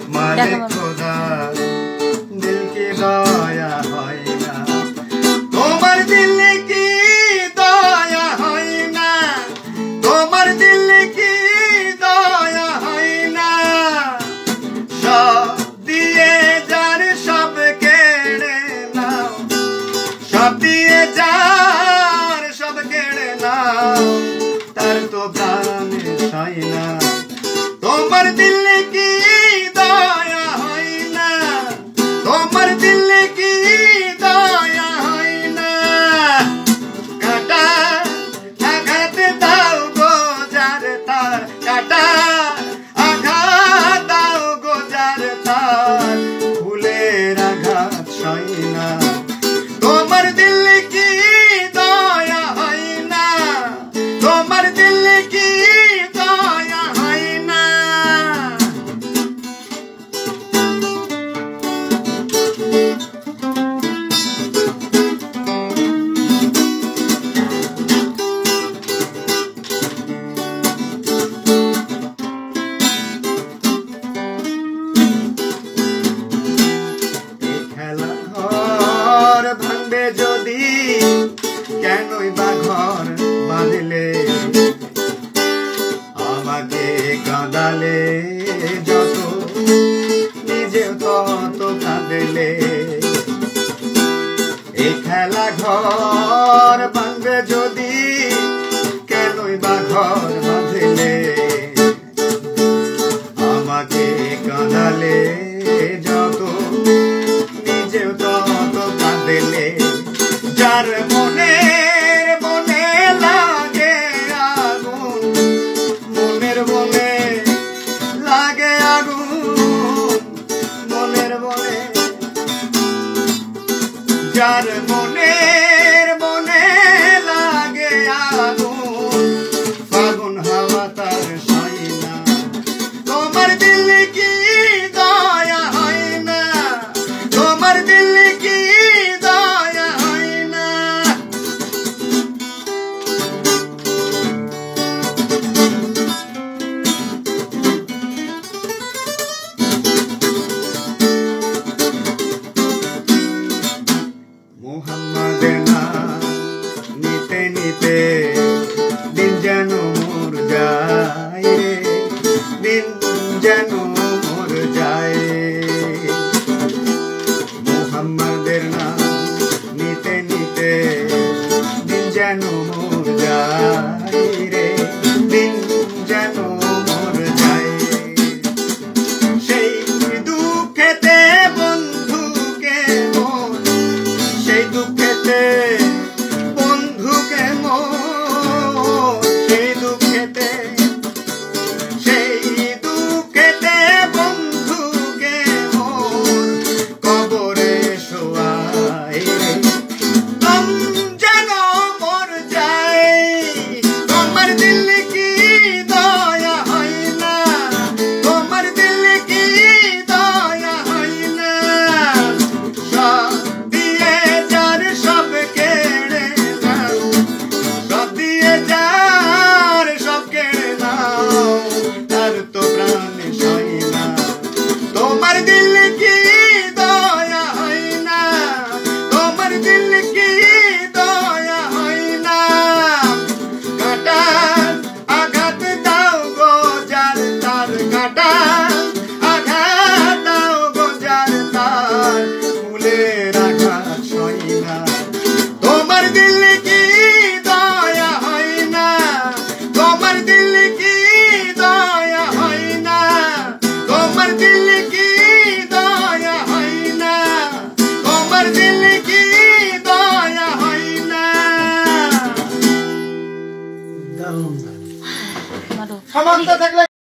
मालिक खुदा दिल की दया হয় না তোমার দিল কি দয়া হয় না তোমার দিল কি দয়া হয় না সব দিয়ে যার সব কেড়ে নাও সব দিয়ে যার সব কেড়ে নাও তার তো প্রাণে সয় না তোমার দিল কি দয়া হয় না তোমার দিল কি দয়া হয় না কাটা আঘাত দাও গো যার তার কাটা আঘাত দাও গো যার তার ফুলের আঘাত সয় না তোমার দিল কি দয়া হয় না তোমার দিল কি দয়া হয় না খেলা ঘর ভাঙবে যদি কেনই বা ঘর বাঁধলে আমাকে কাঁদালে যত নিজেও তত কাঁদলে এই খেলা ঘর ভাঙবে যদি কেনই বা ঘর বাঁধলে আমাকে কাঁদালে যত নিজেও তত কাঁদলে যার মনের মনে লাগে আগুন মনের মনে লাগে আগুন মনের মনে যার মনের মনে লাগে আগুন ফাগুন হাওয়া তার সয় না তোমার দিল কি দয়া হয় না তোমার দিল কি দয়া হয় না মুহাম্মাদের নাম নিতে নিতে দিন যেন মোর যায় রে দিন যেন মোর যায় মুহাম্মাদের নাম নিতে নিতে দিন যেন মোর যায় রে দিন যেন মোর যায় সেই দুঃখেতে বন্ধুকে মোর সেই দুঃখেতে বন্ধুকে মোর সেই দুঃখেতে বন্ধুকে মোর কবরে শোয়াই তুম যেন মোর যাই তোমার দিল কি দয়া হয় না তোমার দিল কি দয়া হয় না সব দিয়ে যার সব কেড়ে নাও সব দিয়ে যার সব কেড়ে নাও তার তো প্রাণে সয় না তোমার দিল কি দয়া হয় না তোমার দিল কি দয়া হয় না কাটা আঘাত দাও গো যার তার কাটা আঘাত দাও গো যার তার ফুলের আঘাত সয় না তোমার দিল কি দয়া হয় না তোমার দিল কি দয়া হয় না তোমার দিল কি দয়া হয় না তোমার দিল কি দয়া হয় না সমানতা থাকলে